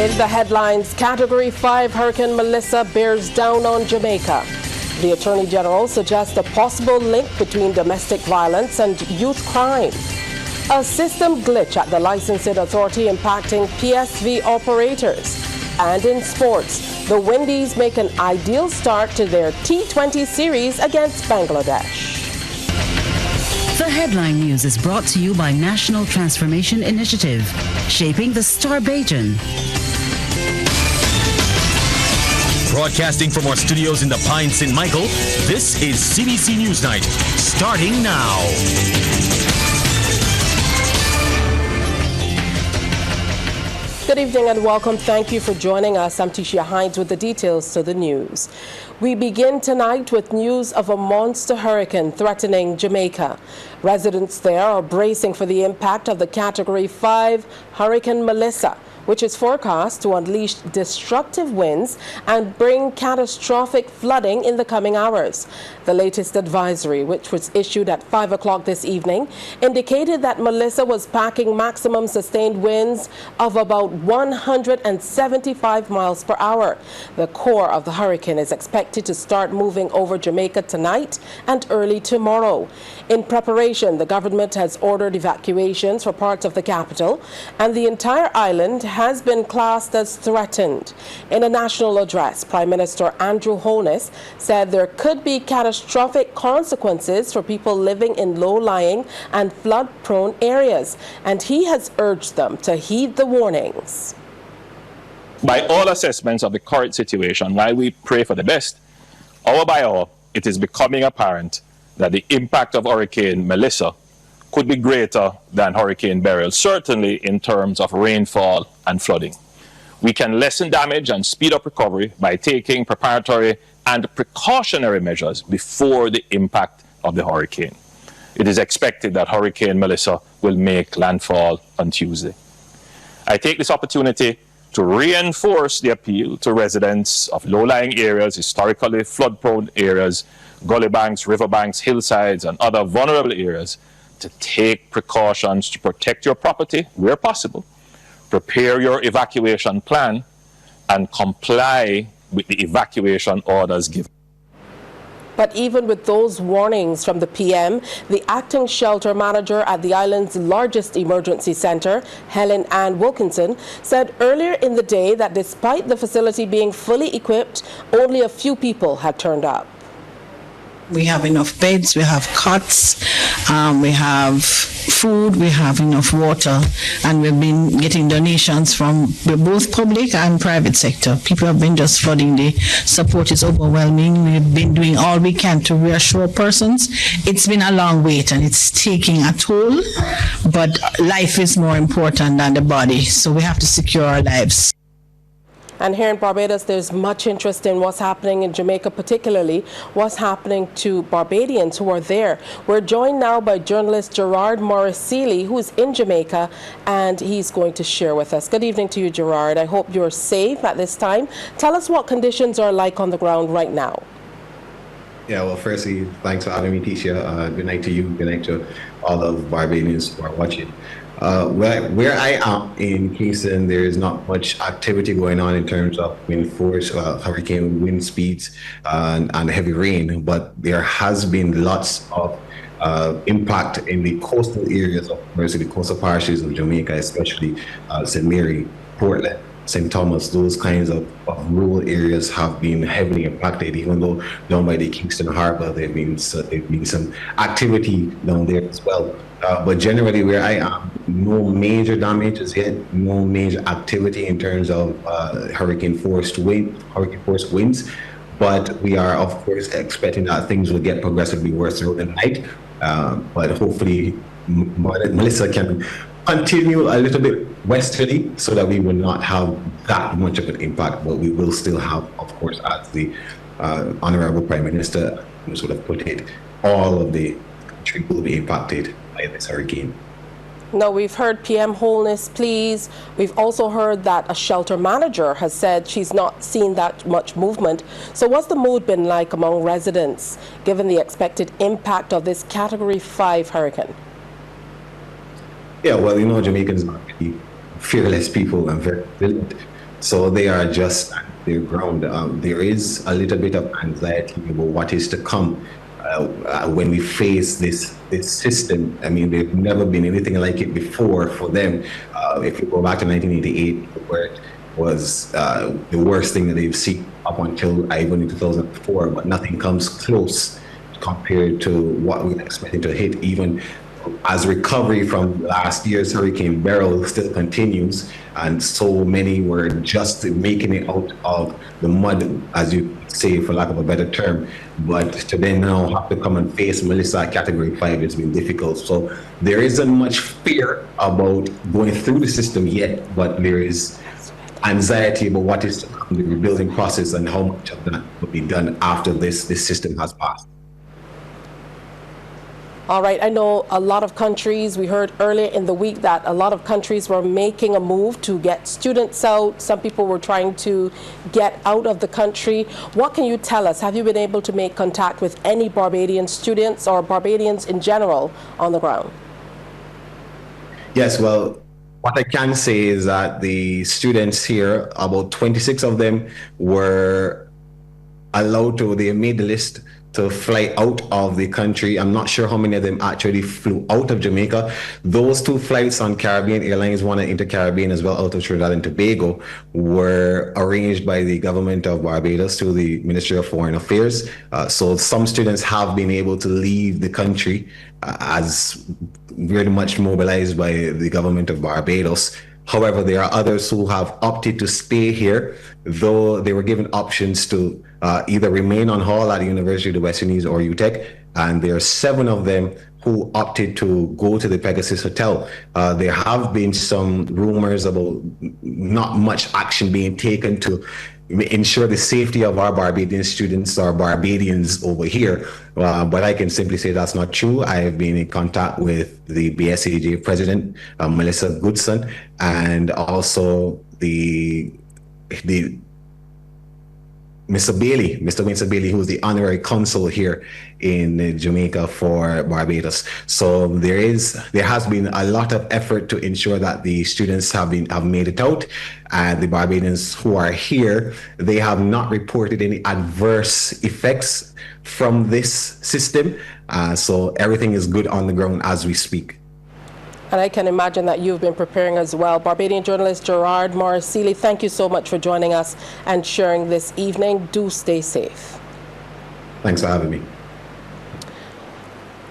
In the headlines, Category 5 Hurricane Melissa bears down on Jamaica. The Attorney General suggests a possible link between domestic violence and youth crime. A system glitch at the licensing authority impacting PSV operators. And in sports, the Windies make an ideal start to their T20 Series against Bangladesh. The headline news is brought to you by National Transformation Initiative, shaping the Starbajan. Broadcasting from our studios in the Pine St. Michael, this is CBC NewsNight, starting now. Good evening and welcome. Thank you for joining us. I'm Tisha Hines with the details to the news. We begin tonight with news of a monster hurricane threatening Jamaica. Residents there are bracing for the impact of the Category 5 Hurricane Melissa, which is forecast to unleash destructive winds and bring catastrophic flooding in the coming hours. The latest advisory, which was issued at 5 o'clock this evening, indicated that Melissa was packing maximum sustained winds of about 175 miles per hour. The core of the hurricane is expected to start moving over Jamaica tonight and early tomorrow. In preparation, the government has ordered evacuations for parts of the capital, and the entire island has been classed as threatened. In a national address, Prime Minister Andrew Holness said there could be catastrophic consequences for people living in low-lying and flood-prone areas, and he has urged them to heed the warnings. By all assessments of the current situation, while we pray for the best, hour by hour, it is becoming apparent that the impact of Hurricane Melissa could be greater than Hurricane Beryl, certainly in terms of rainfall and flooding. We can lessen damage and speed up recovery by taking preparatory and precautionary measures before the impact of the hurricane. It is expected that Hurricane Melissa will make landfall on Tuesday. I take this opportunity to reinforce the appeal to residents of low-lying areas, historically flood-prone areas, gully banks, riverbanks, hillsides, and other vulnerable areas to take precautions to protect your property where possible, prepare your evacuation plan, and comply with the evacuation orders given. But even with those warnings from the PM, the acting shelter manager at the island's largest emergency center, Helen Ann Wilkinson, said earlier in the day that despite the facility being fully equipped, only a few people had turned up. We have enough beds, we have cots, we have food, we have enough water, and we've been getting donations from both public and private sector. People have been just flooding. The support is overwhelming. We've been doing all we can to reassure persons. It's been a long wait and it's taking a toll, but life is more important than the body, so we have to secure our lives. And here in Barbados, there's much interest in what's happening in Jamaica, particularly what's happening to Barbadians who are there. We're joined now by journalist Gerard Morris-Seeley, who is in Jamaica, and he's going to share with us. Good evening to you, Gerard. I hope you're safe at this time. Tell us what conditions are like on the ground right now. Yeah, well, firstly, thanks for having me, Tisha. Good night to you. Good night to all of Barbadians who are watching. Where I am in Kingston, there is not much activity going on in terms of wind force, hurricane wind speeds, and heavy rain, but there has been lots of impact in the coastal areas, of course, in the coastal parishes of Jamaica, especially St. Mary, Portland, St. Thomas. Those kinds of rural areas have been heavily impacted, even though down by the Kingston Harbour, there have been some activity down there as well. But generally, where I am, no major damage is yet, no major activity in terms of hurricane force winds. But we are, of course, expecting that things will get progressively worse throughout the night. But hopefully, Melissa can continue a little bit westerly so that we will not have that much of an impact. But we will still have, of course, as the Honorable Prime Minister sort of put it, all of the country will be impacted by this hurricane. No, we've heard PM Holness pleas. We've also heard that a shelter manager has said she's not seen that much movement. So what's the mood been like among residents, given the expected impact of this Category 5 hurricane? Yeah, well, you know, Jamaicans are really fearless people and very resilient. So they are just at their ground. There is a little bit of anxiety about what is to come when we face this system. I mean, there's never been anything like it before for them. If you go back to 1988, where it was the worst thing that they've seen up until even in 2004, but nothing comes close compared to what we're expecting to hit, even as recovery from last year's Hurricane Beryl still continues, and so many were just making it out of the mud, as you say, for lack of a better term. But to then now have to come and face Melissa at Category 5, it's been difficult. So there isn't much fear about going through the system yet, but there is anxiety about what is to come, the rebuilding process, and how much of that will be done after this system has passed. All right, I know a lot of countries, we heard earlier in the week that a lot of countries were making a move to get students out. Some people were trying to get out of the country. What can you tell us? Have you been able to make contact with any Barbadian students or Barbadians in general on the ground? Yes, well, what I can say is that the students here, about 26 of them were allowed to, they made the list to fly out of the country. I'm not sure how many of them actually flew out of Jamaica. Those two flights on Caribbean Airlines, one inter-Caribbean as well, out of Trinidad and Tobago, were arranged by the government of Barbados through the Ministry of Foreign Affairs. So some students have been able to leave the country as very much mobilized by the government of Barbados. However, there are others who have opted to stay here, though they were given options to either remain on hall at the University of the West Indies or UTEC, and there are 7 of them who opted to go to the Pegasus Hotel. There have been some rumors about not much action being taken to ensure the safety of our Barbadian students or Barbadians over here, but I can simply say that's not true. I have been in contact with the BSAJ president, Melissa Goodson, and also the Mr. Winston Bailey, who is the honorary consul here in Jamaica for Barbados. So there has been a lot of effort to ensure that the students have made it out, and the Barbadians who are here, they have not reported any adverse effects from this system. So everything is good on the ground as we speak. And I can imagine that you've been preparing as well. Barbadian journalist Gerard Morrisili, thank you so much for joining us and sharing this evening. Do stay safe. Thanks for having me.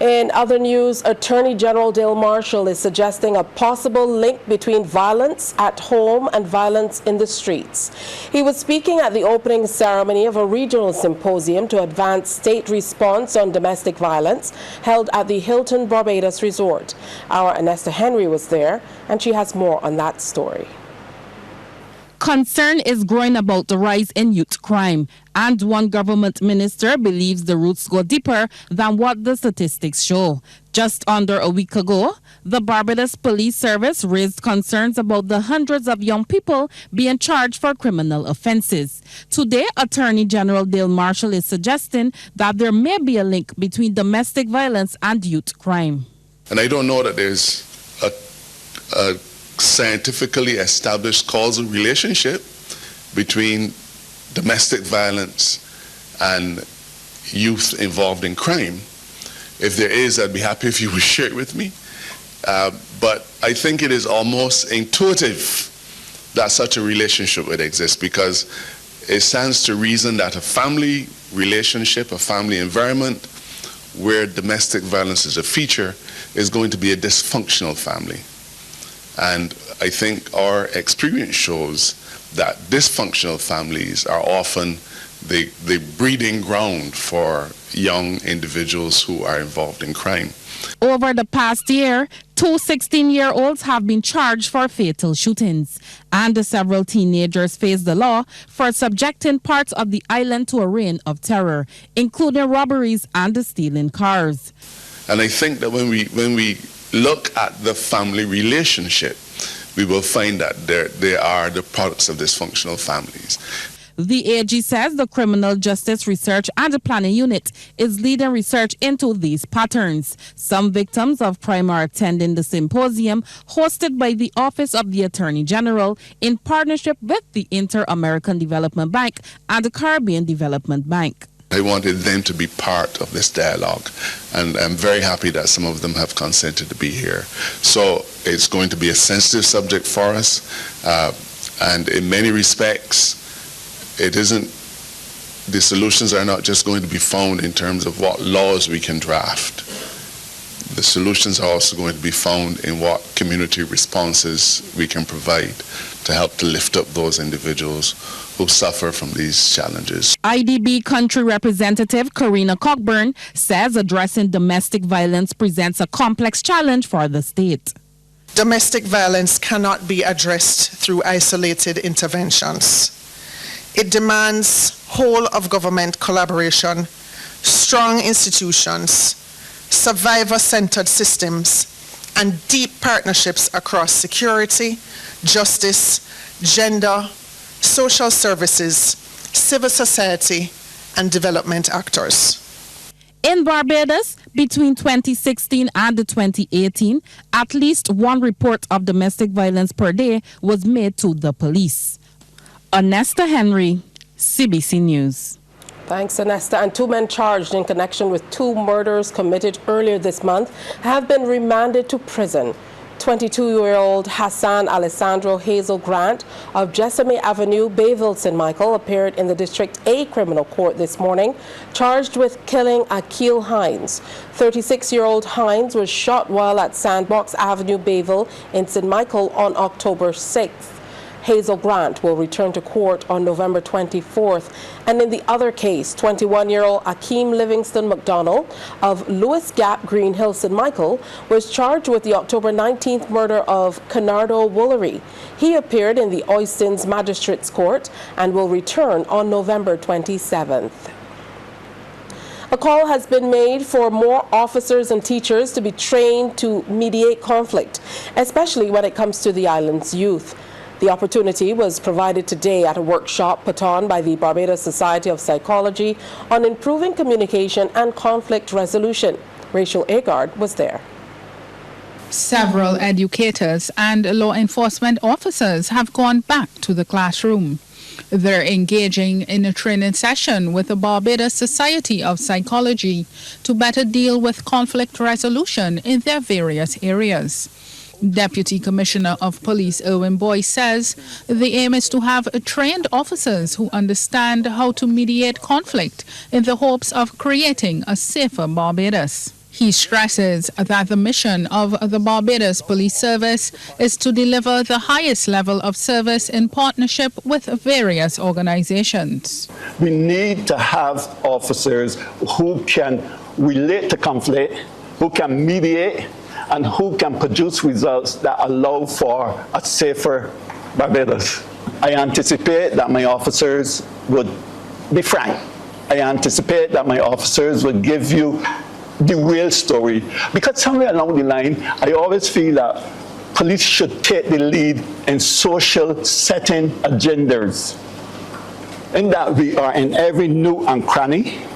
In other news, Attorney General Dale Marshall is suggesting a possible link between violence at home and violence in the streets. He was speaking at the opening ceremony of a regional symposium to advance state response on domestic violence held at the Hilton Barbados Resort. Our Anesta Henry was there, and she has more on that story. Concern is growing about the rise in youth crime, and one government minister believes the roots go deeper than what the statistics show. Just under a week ago, the Barbados Police Service raised concerns about the hundreds of young people being charged for criminal offenses. Today, Attorney General Dale Marshall is suggesting that there may be a link between domestic violence and youth crime. And I don't know that there's a scientifically established causal relationship between domestic violence and youth involved in crime. If there is, I'd be happy if you would share it with me. But I think it is almost intuitive that such a relationship would exist, because it stands to reason that a family relationship, a family environment where domestic violence is a feature, is going to be a dysfunctional family. And I think our experience shows that dysfunctional families are often the breeding ground for young individuals who are involved in crime. Over the past year, 2 16-year-olds have been charged for fatal shootings, and several teenagers face the law for subjecting parts of the island to a reign of terror, including robberies and stealing cars. And I think that when we look at the family relationship, we will find that they are the products of dysfunctional families. The AG says the Criminal Justice Research and Planning Unit is leading research into these patterns. Some victims of crime are attending the symposium hosted by the Office of the Attorney General in partnership with the Inter-American Development Bank and the Caribbean Development Bank. I wanted them to be part of this dialogue, and I'm very happy that some of them have consented to be here. So it's going to be a sensitive subject for us, and in many respects, the solutions are not just going to be found in terms of what laws we can draft. The solutions are also going to be found in what community responses we can provide to help to lift up those individuals who suffer from these challenges. IDB Country Representative Karina Cockburn says addressing domestic violence presents a complex challenge for the state. Domestic violence cannot be addressed through isolated interventions. It demands whole of government collaboration, strong institutions, survivor-centered systems, and deep partnerships across security, justice, gender, social services, civil society, and development actors. In Barbados, between 2016 and 2018, at least one report of domestic violence per day was made to the police. Anesta Henry, CBC News. Thanks, Anesta. And 2 men charged in connection with 2 murders committed earlier this month have been remanded to prison. 22-year-old Hassan Alessandro Hazel Grant of Jessamy Avenue, Bayville, St. Michael, appeared in the District A Criminal Court this morning, charged with killing Akil Hines. 36-year-old Hines was shot while at Sandbox Avenue, Bayville in St. Michael on October 6th. Hazel Grant will return to court on November 24th. And in the other case, 21-year-old Akeem Livingston McDonald of Lewis Gap, Green Hill, St. Michael, was charged with the October 19th murder of Canardo Woolery. He appeared in the Oystons Magistrates Court and will return on November 27th. A call has been made for more officers and teachers to be trained to mediate conflict, especially when it comes to the island's youth. The opportunity was provided today at a workshop put on by the Barbados Society of Psychology on improving communication and conflict resolution. Rachel Agard was there. Several educators and law enforcement officers have gone back to the classroom. They're engaging in a training session with the Barbados Society of Psychology to better deal with conflict resolution in their various areas. Deputy Commissioner of Police Irwin Boyce says the aim is to have trained officers who understand how to mediate conflict in the hopes of creating a safer Barbados. He stresses that the mission of the Barbados Police Service is to deliver the highest level of service in partnership with various organizations. We need to have officers who can relate to conflict, who can mediate, and who can produce results that allow for a safer Barbados. I anticipate that my officers would be frank. I anticipate that my officers would give you the real story. Because somewhere along the line, I always feel that police should take the lead in social setting agendas. In that we are in every nook and cranny.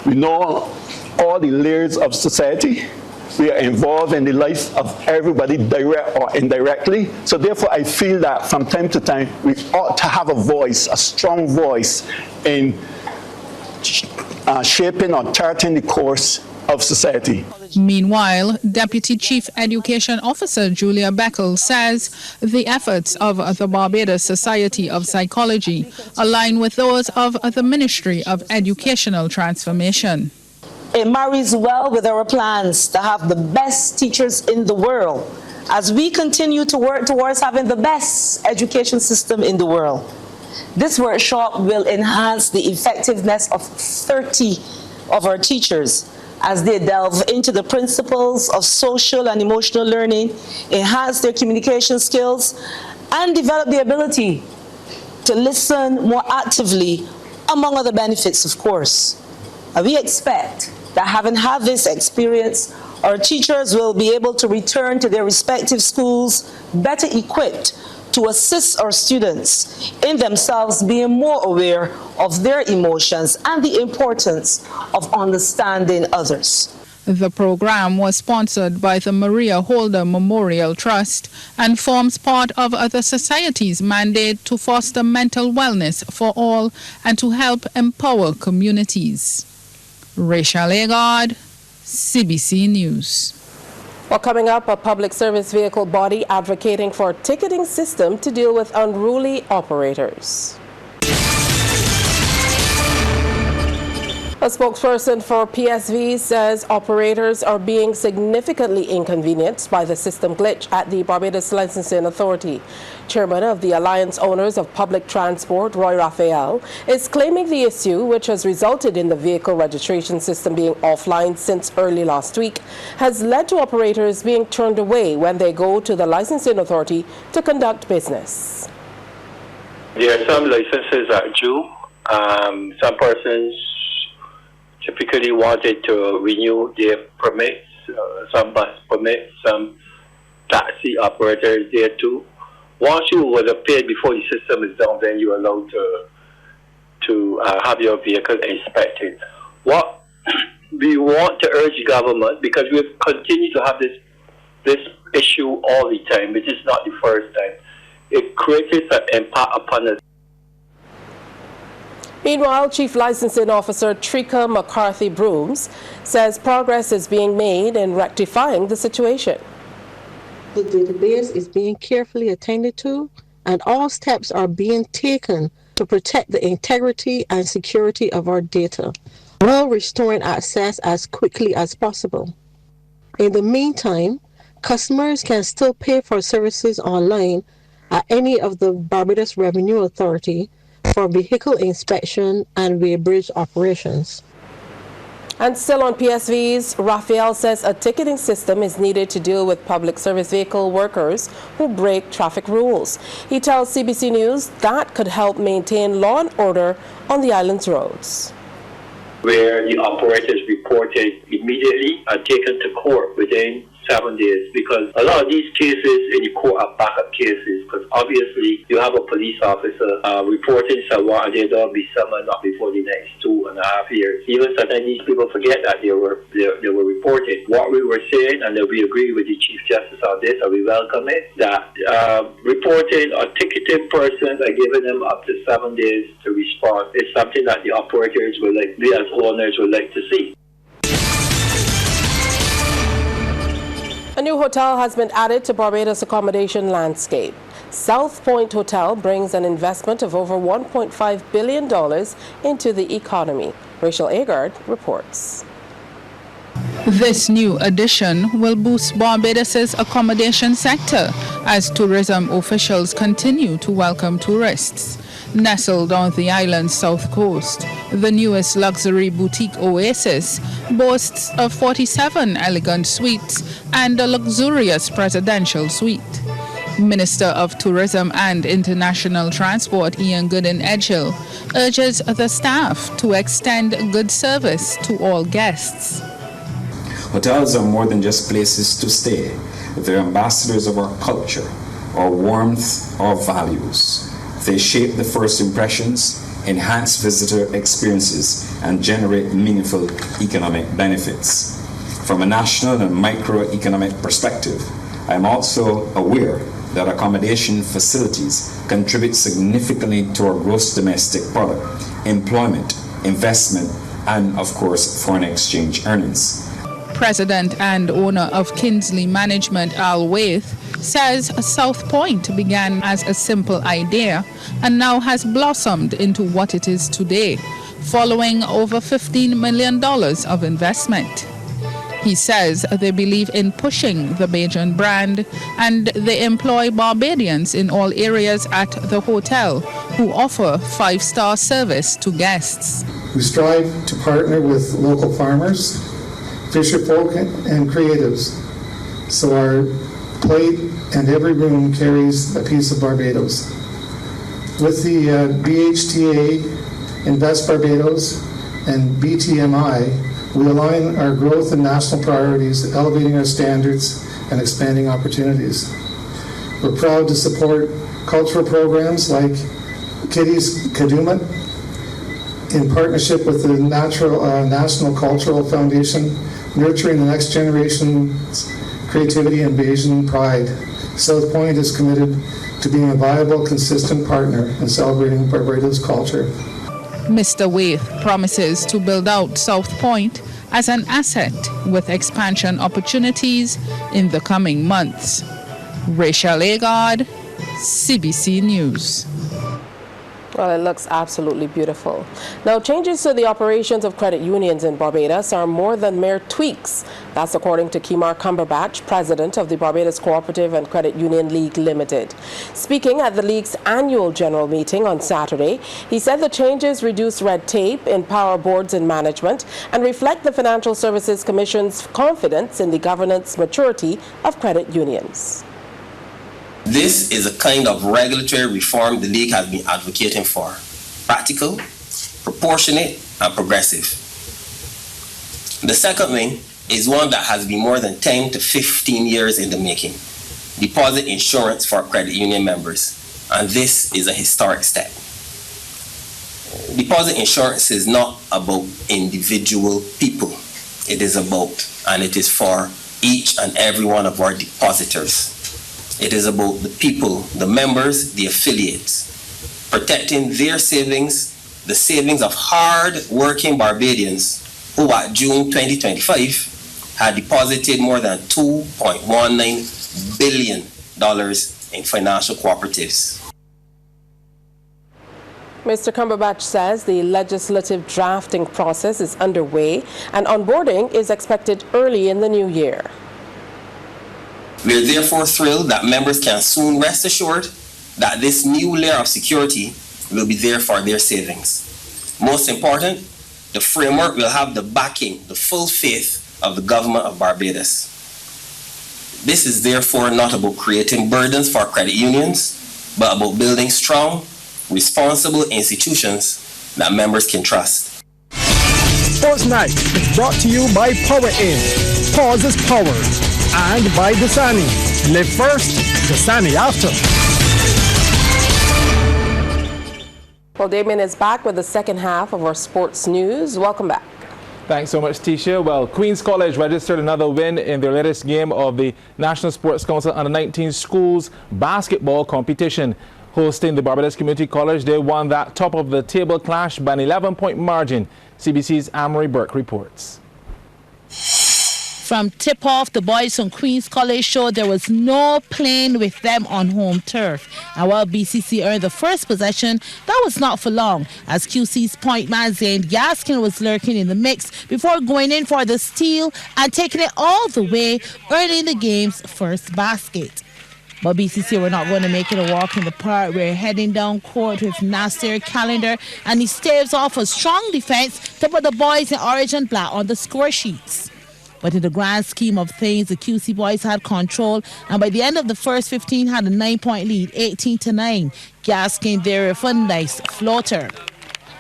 We know all the layers of society. We are involved in the life of everybody, direct or indirectly. So therefore, I feel that from time to time, we ought to have a voice, a strong voice in shaping or charting the course of society. Meanwhile, Deputy Chief Education Officer Julia Beckel says the efforts of the Barbados Society of Psychology align with those of the Ministry of Educational Transformation. It marries well with our plans to have the best teachers in the world as we continue to work towards having the best education system in the world. This workshop will enhance the effectiveness of 30 of our teachers as they delve into the principles of social and emotional learning, enhance their communication skills, and develop the ability to listen more actively, among other benefits, of course. And we expect that having had this experience, our teachers will be able to return to their respective schools better equipped to assist our students in themselves being more aware of their emotions and the importance of understanding others. The program was sponsored by the Maria Holder Memorial Trust and forms part of the society's mandate to foster mental wellness for all and to help empower communities. Rachel Agard, CBC News. Well, coming up, a public service vehicle body advocating for a ticketing system to deal with unruly operators. A spokesperson for PSV says operators are being significantly inconvenienced by the system glitch at the Barbados Licensing Authority. Chairman of the Alliance Owners of Public Transport, Roy Raphael, is claiming the issue, which has resulted in the vehicle registration system being offline since early last week, has led to operators being turned away when they go to the Licensing Authority to conduct business. There are some licenses that are due. Some persons typically wanted to renew their permits, some bus permits, some taxi operators there too. Once you would have paid before the system is down, then you're allowed to have your vehicle inspected. What we want to urge the government, because we've continued to have this issue all the time, which is not the first time, it creates an impact upon us. Meanwhile, Chief Licensing Officer Trika McCarthy-Brooms says progress is being made in rectifying the situation. The database is being carefully attended to, and all steps are being taken to protect the integrity and security of our data, while restoring access as quickly as possible. In the meantime, customers can still pay for services online at any of the Barbados Revenue Authority for vehicle inspection and weighbridge operations. And still on PSVs, Raphael says a ticketing system is needed to deal with public service vehicle workers who break traffic rules. He tells CBC News that could help maintain law and order on the island's roads. Where the operators reported immediately and taken to court within 7 days, because a lot of these cases in the court are backup cases, because obviously you have a police officer reporting someone and they don't be summoned not before the next 2.5 years. Even sometimes these people forget that they were reported. What we were saying, and we agree with the Chief Justice on this, and we welcome it, that reporting or ticketing persons and giving them up to 7 days to respond is something that the operators would like, we as owners would like to see. A new hotel has been added to Barbados' accommodation landscape. South Point Hotel brings an investment of over $1.5 billion into the economy. Rachel Agard reports. This new addition will boost Barbados' accommodation sector as tourism officials continue to welcome tourists. Nestled on the island's south coast, the newest luxury boutique Oasis boasts of 47 elegant suites and a luxurious presidential suite. Minister of Tourism and International Transport Ian Gooden-Edghill urges the staff to extend good service to all guests. Hotels are more than just places to stay. They're ambassadors of our culture, our warmth, our values. They shape the first impressions, enhance visitor experiences, and generate meaningful economic benefits. From a national and microeconomic perspective, I am also aware that accommodation facilities contribute significantly to our gross domestic product, employment, investment, and, of course, foreign exchange earnings. President and owner of Kinsley Management, Al Waith, says South Point began as a simple idea and now has blossomed into what it is today, following over $15 million of investment. He says they believe in pushing the Bajan brand and they employ Barbadians in all areas at the hotel who offer 5-star service to guests. We strive to partner with local farmers, fisherfolk, and creatives, so our plate and every room carries a piece of Barbados. With the BHTA, Invest Barbados, and BTMI, we align our growth and national priorities, elevating our standards and expanding opportunities. We're proud to support cultural programs like Kitty's Kadooment in partnership with the National Cultural Foundation, nurturing the next generation's creativity and Bayesian pride. South Point is committed to being a viable, consistent partner in celebrating Barbados culture. Mr. Waith promises to build out South Point as an asset with expansion opportunities in the coming months. Rachel Agard, CBC News. Well, it looks absolutely beautiful. Now, changes to the operations of credit unions in Barbados are more than mere tweaks. That's according to Kimar Cumberbatch, president of the Barbados Cooperative and Credit Union League Limited. Speaking at the league's annual general meeting on Saturday, he said the changes reduce red tape, empower boards and management, and reflect the Financial Services Commission's confidence in the governance maturity of credit unions. This is a kind of regulatory reform the League has been advocating for. Practical, proportionate, and progressive. The second wing is one that has been more than 10 to 15 years in the making. Deposit insurance for credit union members. And this is a historic step. Deposit insurance is not about individual people. It is about, and it is for each and every one of our depositors. It is about the people, the members, the affiliates, protecting their savings, the savings of hard-working Barbadians who at June 2025 had deposited more than $2.19 billion in financial cooperatives. Mr. Cumberbatch says the legislative drafting process is underway and onboarding is expected early in the new year. We are therefore thrilled that members can soon rest assured that this new layer of security will be there for their savings. Most important, the framework will have the backing, the full faith of the government of Barbados. This is therefore not about creating burdens for credit unions, but about building strong, responsible institutions that members can trust. Sports Night is brought to you by Power In. Pause is power. And by Dasani. Live first, Dasani after. Well, Damien is back with the second half of our sports news. Welcome back. Thanks so much, Tisha. Well, Queen's College registered another win in their latest game of the National Sports Council Under-19 Schools Basketball Competition. Hosting the Barbados Community College, they won that top-of-the-table clash by an 11-point margin. CBC's Amory Burke reports. From tip-off, the boys from Queen's College showed there was no playing with them on home turf. And while BCC earned the first possession, that was not for long, as QC's point man Zane Gaskin was lurking in the mix before going in for the steal and taking it all the way, earning the game's first basket. But BCC were not going to make it a walk in the park. We're heading down court with Nasir Calendar, and he staves off a strong defense to put the boys in orange and black on the score sheets. But in the grand scheme of things, the QC boys had control, and by the end of the first 15 had a 9-point lead, 18-9. Gaskin there with a nice floater.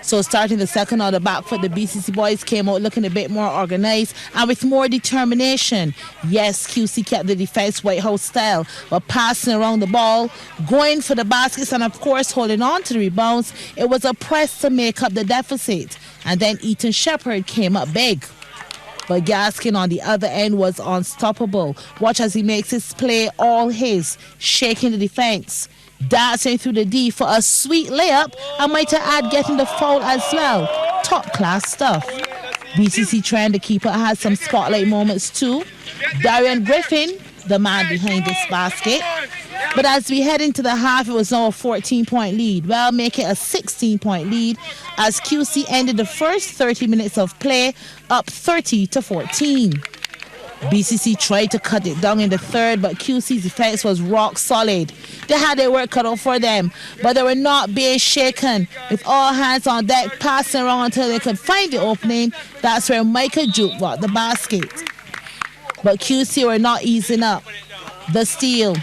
So starting the second on the back foot, the BCC boys came out looking a bit more organized and with more determination. Yes, QC kept the defense White House style, but passing around the ball, going for the baskets, and of course holding on to the rebounds, it was a press to make up the deficit. And then Ethan Shepherd came up big. But Gaskin on the other end was unstoppable. Watch as he makes his play all his, shaking the defense, dancing through the D for a sweet layup, and might add getting the foul as well. Top class stuff. BCC trying to keep it had some spotlight moments too. Darian Griffin, the man behind this basket. But as we head into the half, it was now a 14-point lead. Well, make it a 16-point lead as QC ended the first 30 minutes of play up 30-14. BCC tried to cut it down in the third, but QC's defense was rock solid. They had their work cut out for them, but they were not being shaken. With all hands on deck, passing around until they could find the opening, that's where Micah Juke got the basket. But QC were not easing up. The steal,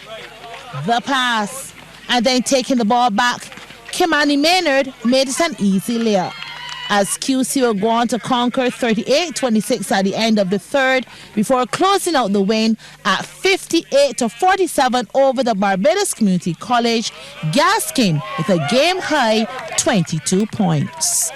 the pass, and then taking the ball back, Kimani Maynard made it an easy layup. as QC will go on to conquer 38-26 at the end of the third before closing out the win at 58-47 over the Barbados Community College, Gaskin with a game-high 22 points.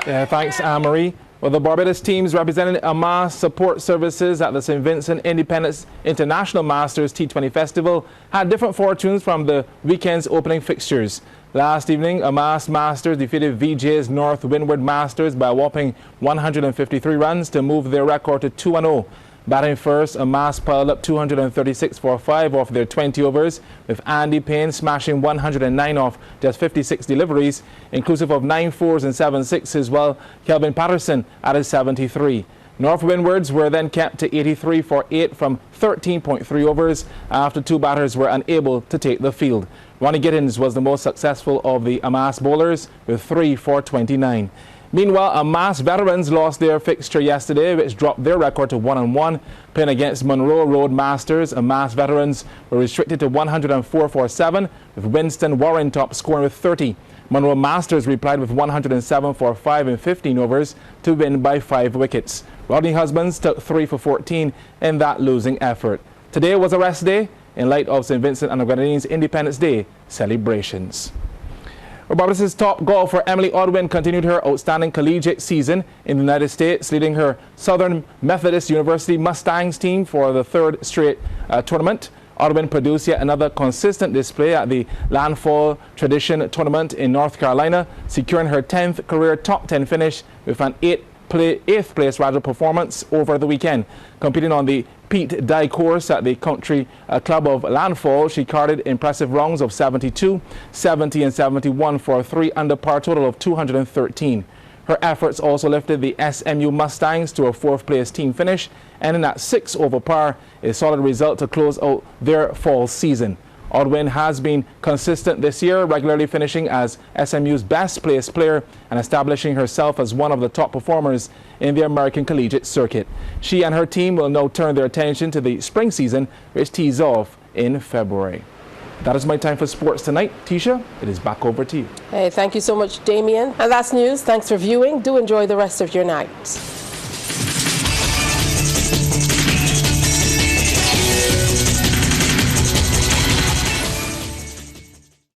Yeah, thanks, Anne-Marie. Well, the Barbados teams representing AMAS Support Services at the St. Vincent Independence International Masters T20 Festival had different fortunes from the weekend's opening fixtures. Last evening, AMAS Masters defeated VJ's North Windward Masters by a whopping 153 runs to move their record to 2-0. Batting first, AMAS piled up 236 for 5 off their 20 overs, with Andy Payne smashing 109 off just 56 deliveries, inclusive of 9 fours and 7 sixes, while Kelvin Patterson added 73. North Windwards were then kept to 83 for 8 from 13.3 overs after 2 batters were unable to take the field. Ronnie Giddens was the most successful of the AMAS bowlers with 3 for 29. Meanwhile, AMAS veterans lost their fixture yesterday, which dropped their record to 1-1. Playing against Monroe Road Masters, AMAS veterans were restricted to 104 for 7, with Winston Warrentop scoring with 30. Monroe Masters replied with 107 for 5 in 15 overs to win by 5 wickets. Rodney Husbands took 3 for 14 in that losing effort. Today was a rest day in light of St. Vincent and the Grenadines Independence Day celebrations. Barbados' top golfer Emily Odwin continued her outstanding collegiate season in the United States, leading her Southern Methodist University Mustangs team for the 3rd straight tournament. Odwin produced yet another consistent display at the Landfall Tradition Tournament in North Carolina, securing her 10th career top 10 finish with an 8th place performance over the weekend. Competing on the Pete Dye course at the Country Club of Landfall, she carded impressive rounds of 72, 70 and 71 for a 3 under par total of 213. Her efforts also lifted the SMU Mustangs to a 4th place team finish, ending at 6 over par, a solid result to close out their fall season. Odwin has been consistent this year, regularly finishing as SMU's best placed player and establishing herself as one of the top performers in the American collegiate circuit. She and her team will now turn their attention to the spring season, which tees off in February. That is my time for sports tonight. Tisha, it is back over to you. Hey, thank you so much, Damien. And that's news. Thanks for viewing. Do enjoy the rest of your night.